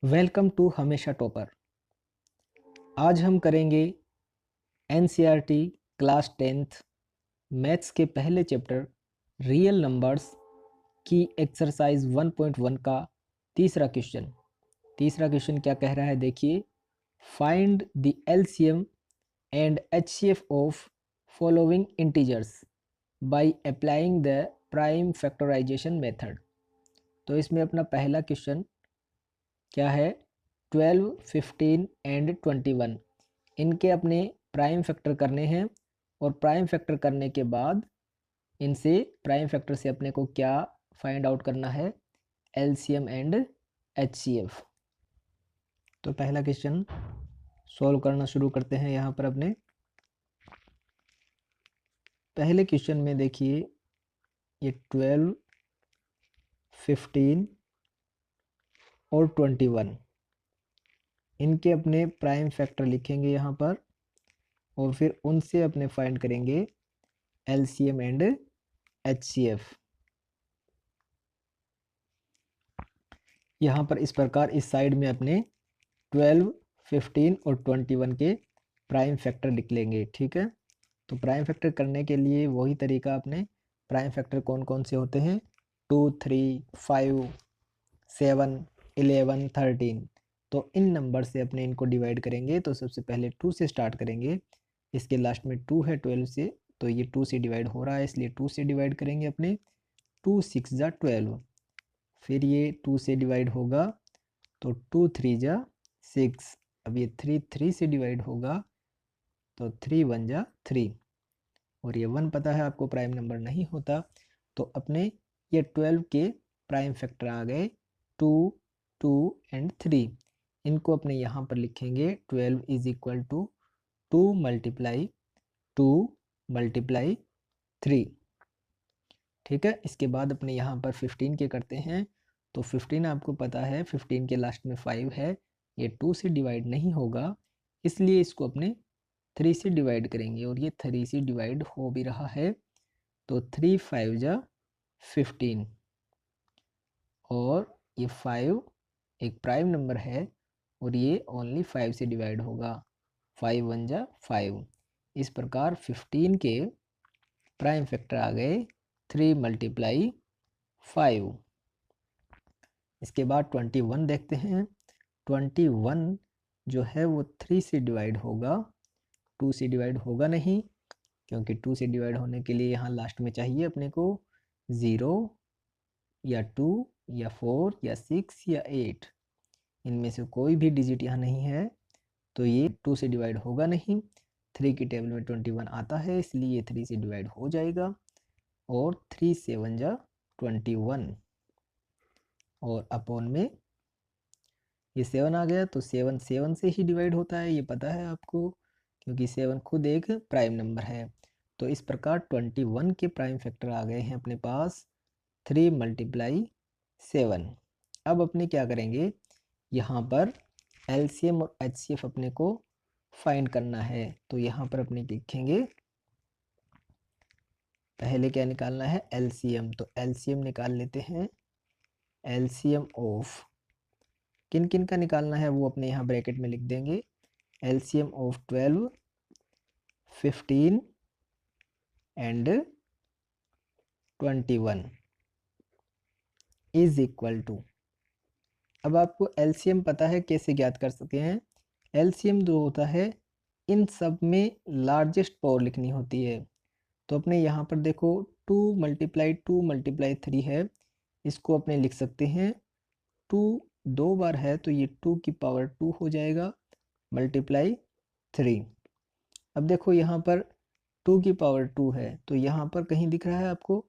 Welcome to हमेशा topper. आज हम करेंगे एनसीईआरटी क्लास 10th मैथ्स के पहले चैप्टर रियल नंबर्स की एक्सरसाइज 1.1 का तीसरा क्वेश्चन क्या कह रहा है, देखिए। Find the LCM and HCF of following integers by applying the prime factorisation method. तो इसमें अपना पहला क्वेश्चन क्या है, 12, 15 एंड 21 इनके अपने प्राइम फैक्टर करने हैं और प्राइम फैक्टर करने के बाद इनसे प्राइम फैक्टर से अपने को क्या फाइंड आउट करना है, एलसीएम एंड एचसीएफ। तो पहला क्वेश्चन सॉल्व करना शुरू करते हैं। यहाँ पर अपने पहले क्वेश्चन में देखिए, ये 12, 15 और 21 इनके अपने प्राइम फैक्टर लिखेंगे यहाँ पर और फिर उनसे अपने फाइंड करेंगे एलसीएम एंड एचसीएफ। यहाँ पर इस प्रकार इस साइड में अपने 12, 15 और 21 के प्राइम फैक्टर लिख लेंगे, ठीक है। तो प्राइम फैक्टर करने के लिए वही तरीका, अपने प्राइम फैक्टर कौन कौन से होते हैं, 2, 3, 5, 7, 11, 13। तो इन नंबर से अपने इनको डिवाइड करेंगे। तो सबसे पहले 2 से स्टार्ट करेंगे, इसके लास्ट में 2 है 12 से, तो ये 2 से डिवाइड हो रहा है इसलिए 2 से डिवाइड करेंगे अपने। 2 6 जा 12, फिर ये 2 से डिवाइड होगा तो 2 3 जा 6। अब ये 3 3 से डिवाइड होगा तो 3 1 जा 3, और ये 1 पता है आपको प्राइम नंबर नहीं होता। तो अपने ये 12 के प्राइम फैक्टर आ गए 2, 2 एंड 3। इनको अपने यहाँ पर लिखेंगे 12 is equal to 2 multiply 2 multiply 3, ठीक है। इसके बाद अपने यहाँ पर 15 के करते हैं। तो 15 आपको पता है 15 के लास्ट में 5 है, ये 2 से डिवाइड नहीं होगा इसलिए इसको अपने 3 से डिवाइड करेंगे, और ये 3 से डिवाइड हो भी रहा है। तो 3 5 जा 15, और ये 5 एक प्राइम नंबर है और ये ओनली 5 से डिवाइड होगा, 5 1 जा 5। इस प्रकार 15 के प्राइम फैक्टर आ गए 3 मल्टीप्लाई 5। इसके बाद 21 देखते हैं। 21 जो है वो 3 से डिवाइड होगा, 2 से डिवाइड होगा नहीं, क्योंकि 2 से डिवाइड होने के लिए यहाँ लास्ट में चाहिए अपने को 0 या 2 या 4 या 6 या 8, इनमें से कोई भी डिजिट यहाँ नहीं है, तो ये 2 से डिवाइड होगा नहीं। 3 की टेबल में 21 आता है इसलिए ये 3 से डिवाइड हो जाएगा, और 3 7 जा 21, और अपॉन में ये 7 आ गया। तो 7 7 से ही डिवाइड होता है, ये पता है आपको, क्योंकि 7 खुद एक प्राइम नंबर है। तो इस प्रकार 21 के प्राइम फैक्टर आ गए हैं अपने पास 3 मल्टीप्लाई 7। अब अपने क्या करेंगे, यहाँ पर एलसीएम और एचसीएफ अपने को फाइंड करना है। तो यहाँ पर अपने लिखेंगे, पहले क्या निकालना है, एलसीएम। तो एलसीएम निकाल लेते हैं। एलसीएम ऑफ किन किन का निकालना है वो अपने यहाँ ब्रैकेट में लिख देंगे। LCM of 12, 15 and 21 is equal to, अब आपको एलसीएम पता है कैसे ज्ञात कर सकते हैं। एलसीएम जो होता है इन सब में लार्जेस्ट पावर लिखनी होती है। तो अपने यहाँ पर देखो 2 मल्टीप्लाई 2 मल्टीप्लाई 3 है, इसको अपने लिख सकते हैं 2 2 बार है तो ये 2 की पावर 2 हो जाएगा मल्टीप्लाई 3। अब देखो यहाँ पर 2 की पावर 2 है, तो यहाँ पर कहीं दिख रहा है आपको,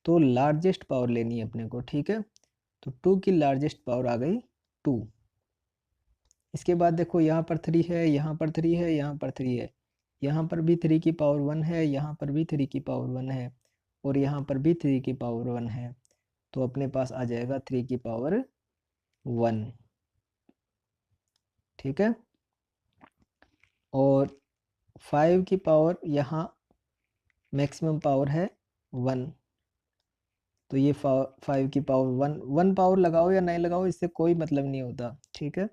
तो लार्जेस्ट पावर लेनी है अपने को, ठीक है। तो 2 की लार्जेस्ट पावर आ गई 2। इसके बाद देखो यहाँ पर 3 है, यहाँ पर 3 है, यहाँ पर 3 है, यहाँ पर भी 3 की पावर 1 है, यहाँ पर भी 3 की पावर 1 है, और यहाँ पर भी 3 की पावर 1 है। तो अपने पास आ जाएगा 3 की पावर 1, ठीक है। और 5 की पावर यहाँ मैक्सिमम पावर है 1, तो ये 5 की पावर 1 पावर लगाओ या नहीं लगाओ, इससे कोई मतलब नहीं होता, ठीक है,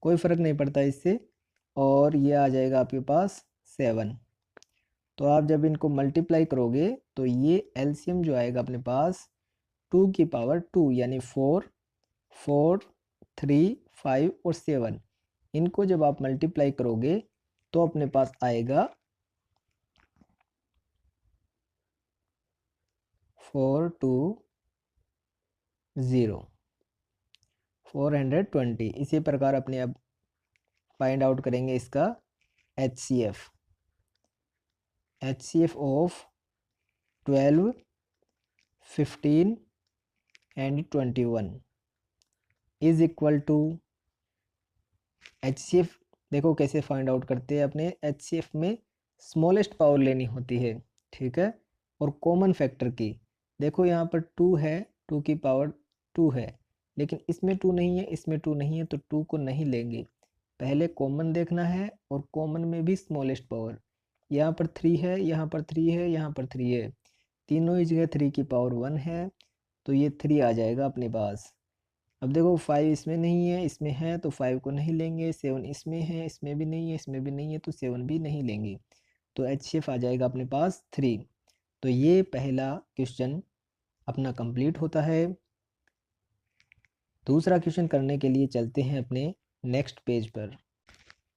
कोई फ़र्क नहीं पड़ता इससे। और ये आ जाएगा आपके पास 7। तो आप जब इनको मल्टीप्लाई करोगे तो ये एलसीएम जो आएगा अपने पास 2 की पावर 2 यानी 4, 4, 3, 5 और 7, इनको जब आप मल्टीप्लाई करोगे तो अपने पास आएगा 420, 420। इसी प्रकार अपने अब फाइंड आउट करेंगे इसका HCF of 12, 15 and 21 is equal to HCF। देखो कैसे फाइंड आउट करते हैं अपने HCF में स्मॉलेस्ट पावर लेनी होती है, ठीक है, और कॉमन फैक्टर की। देखो यहाँ पर 2 है, 2 की पावर 2 है, लेकिन इसमें 2 नहीं है, इसमें 2 नहीं है, तो 2 को नहीं लेंगे, पहले कॉमन देखना है, और कॉमन में भी स्मॉलेस्ट पावर। यहाँ पर 3 है, यहाँ पर 3 है, यहाँ पर 3 है, तीनों ही जगह 3 की पावर 1 है, तो ये 3 आ जाएगा अपने पास। अब देखो 5 इसमें नहीं है, इसमें है, तो 5 को नहीं लेंगे, 7 इसमें है, इसमें भी नहीं है, इसमें भी नहीं है, तो 7 भी नहीं लेंगे, तो HCF आ जाएगा अपने पास 3। तो ये पहला क्वेश्चन अपना कंप्लीट होता है। दूसरा क्वेश्चन करने के लिए चलते हैं अपने नेक्स्ट पेज पर।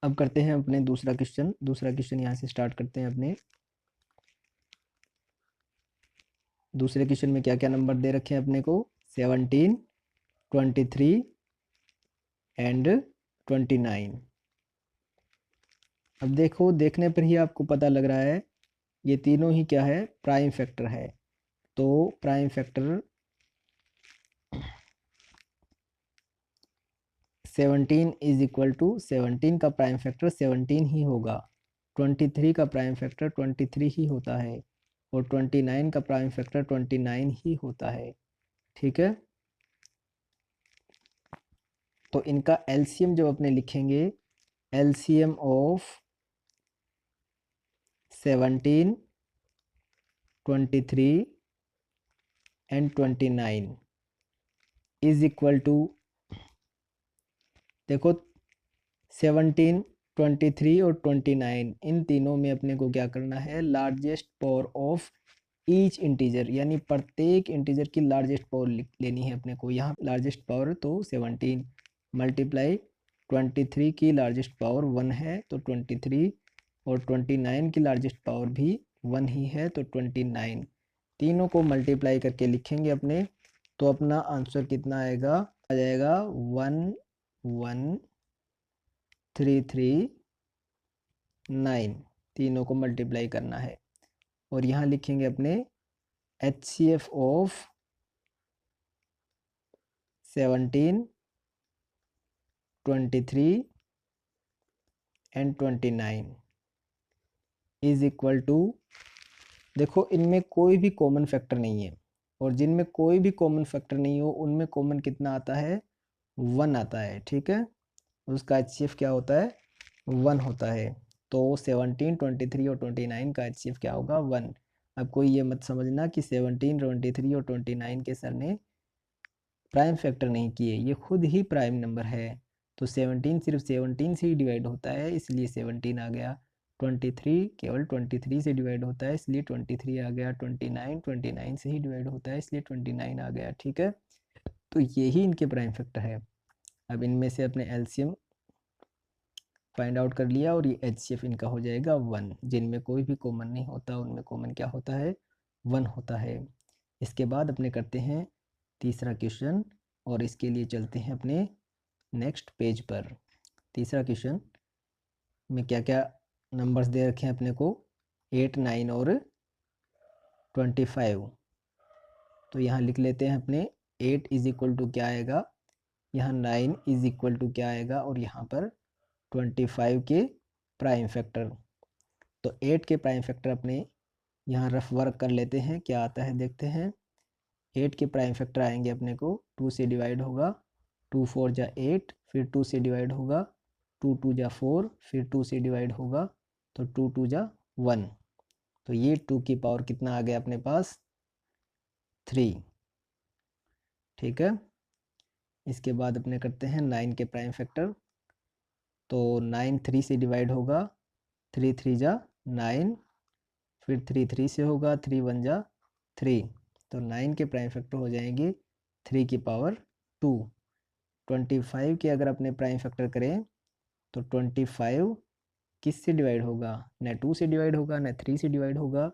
अब करते हैं अपने दूसरा क्वेश्चन यहाँ से स्टार्ट करते हैं अपने। दूसरे क्वेश्चन में क्या क्या नंबर दे रखे हैं अपने को? 17, 23 एंड 29। अब देखो, देखने पर ही आपको पता लग रहा है ये तीनों ही क्या है, प्राइम फैक्टर है। तो prime factor 17 is equal to 17 का प्राइम फैक्टर 17 ही होगा, 23 का प्राइम फैक्टर 23 ही होता है, और 29 का प्राइम फैक्टर 29 ही होता है, ठीक है। तो इनका एलसीएम जब अपने लिखेंगे, LCM of 17, 23 and 29 is equal to, देखो 17, 23 और 29, इन तीनों में अपने को क्या करना है, largest power of each integer, यानी प्रत्येक इंटीजर की लार्जेस्ट पावर लेनी है अपने को। यहाँ लार्जेस्ट पावर तो 17 मल्टीप्लाई 23 की लार्जेस्ट पावर 1 है, तो 23, और 29 की लार्जेस्ट पावर भी 1 ही है, तो 29। तीनों को मल्टीप्लाई करके लिखेंगे अपने, तो अपना आंसर कितना आएगा, आ जाएगा 11339। तीनों को मल्टीप्लाई करना है, और यहाँ लिखेंगे अपने HCF of 17, 23 and 29 is equal to, देखो इनमें कोई भी कॉमन फैक्टर नहीं है, और जिनमें कोई भी कॉमन फैक्टर नहीं हो उनमें कॉमन कितना आता है, 1 आता है, ठीक है। उसका HCF क्या होता है, 1 होता है। तो 17, 23 और 29 का HCF क्या होगा, 1। अब कोई ये मत समझना कि 17, 23 और 29 के सर ने प्राइम फैक्टर नहीं किए, ये खुद ही प्राइम नंबर है। तो 17 सिर्फ 17 से ही डिवाइड होता है, इसलिए 17 आ गया। 23 केवल 23 से डिवाइड होता है, इसलिए 23 आ गया। 29 29 से ही डिवाइड होता है, इसलिए 29 आ गया, ठीक है। तो यही इनके प्राइम फैक्टर है। अब इनमें से अपने एलसीएम फाइंड आउट कर लिया, और ये HCF इनका हो जाएगा 1। जिनमें कोई भी कॉमन नहीं होता उनमें कॉमन क्या होता है, 1 होता है। इसके बाद अपने करते हैं तीसरा क्वेश्चन, और इसके लिए चलते हैं अपने नेक्स्ट पेज पर। तीसरा क्वेश्चन में क्या क्या नंबर्स दे रखे हैं अपने को, 8, 9 और 25। तो यहाँ लिख लेते हैं अपने 8 इज इक्वल टू क्या आएगा, यहाँ 9 इज इक्वल टू क्या आएगा, और यहाँ पर 25 के प्राइम फैक्टर। तो 8 के प्राइम फैक्टर अपने यहाँ रफ वर्क कर लेते हैं, क्या आता है देखते हैं। 8 के प्राइम फैक्टर आएंगे अपने को, 2 से डिवाइड होगा, 2 4 जा 8, फिर 2 से डिवाइड होगा, 2 2 जा 4, फिर 2 से डिवाइड होगा, तो 2 2 जा 1। तो ये 2 की पावर कितना आ गया अपने पास, 3। ठीक है। इसके बाद अपने करते हैं 9 के प्राइम फैक्टर। तो 9 3 से डिवाइड होगा, 3 3 जा 9, फिर 3 3 से होगा, 3 1 जा 3। तो 9 के प्राइम फैक्टर हो जाएंगे 3 की पावर 2। 25 के अगर अपने प्राइम फैक्टर करें तो 25 किससे डिवाइड होगा, न 2 से डिवाइड होगा न 3 से डिवाइड होगा,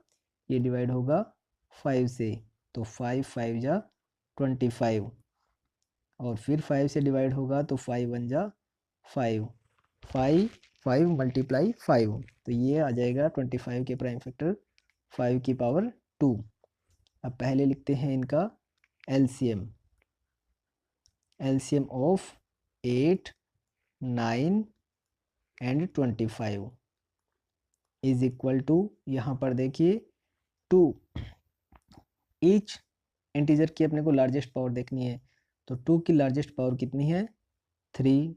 ये डिवाइड होगा 5 से। तो 5 5 जा 25, और फिर 5 से डिवाइड होगा तो 5 1 जा 5, 5 5 मल्टीप्लाई 5। तो ये आ जाएगा 25 के प्राइम फैक्टर 5 की पावर 2। अब पहले लिखते हैं इनका LCM. LCM of 8 9 and 25 is equal to, यहाँ पर देखिए 2। ईच इंटीजर की अपने को लार्जेस्ट पावर देखनी है, तो 2 की लार्जेस्ट पावर कितनी है, 3।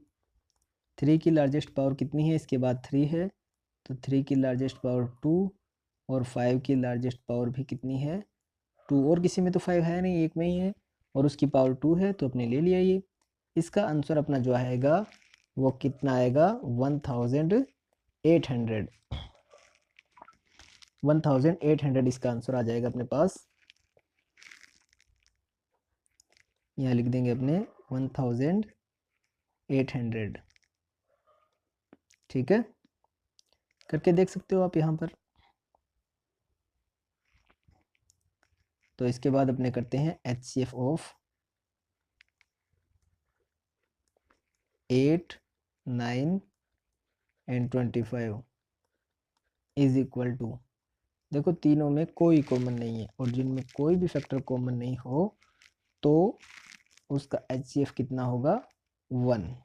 3 की लार्जेस्ट पावर कितनी है, इसके बाद 3 है, तो 3 की लार्जेस्ट पावर 2, और 5 की लार्जेस्ट पावर भी कितनी है, 2। और किसी में तो 5 है नहीं, एक में ही है, और उसकी पावर 2 है, तो अपने ले लिया ये। इसका आंसर अपना जो आएगा वो कितना आएगा, 1800। 1800 इसका आंसर आ जाएगा अपने पास। यहाँ लिख देंगे अपने 1800। ठीक है, करके देख सकते हो आप यहाँ पर। तो इसके बाद अपने करते हैं HCF of 8 9 and 25 is equal to, देखो तीनों में कोई कॉमन नहीं है, और जिनमें कोई भी फैक्टर कॉमन नहीं हो तो उसका HCF कितना होगा, 1।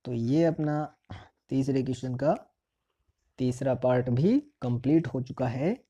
तो ये अपना तीसरे क्वेश्चन का तीसरा पार्ट भी कंप्लीट हो चुका है।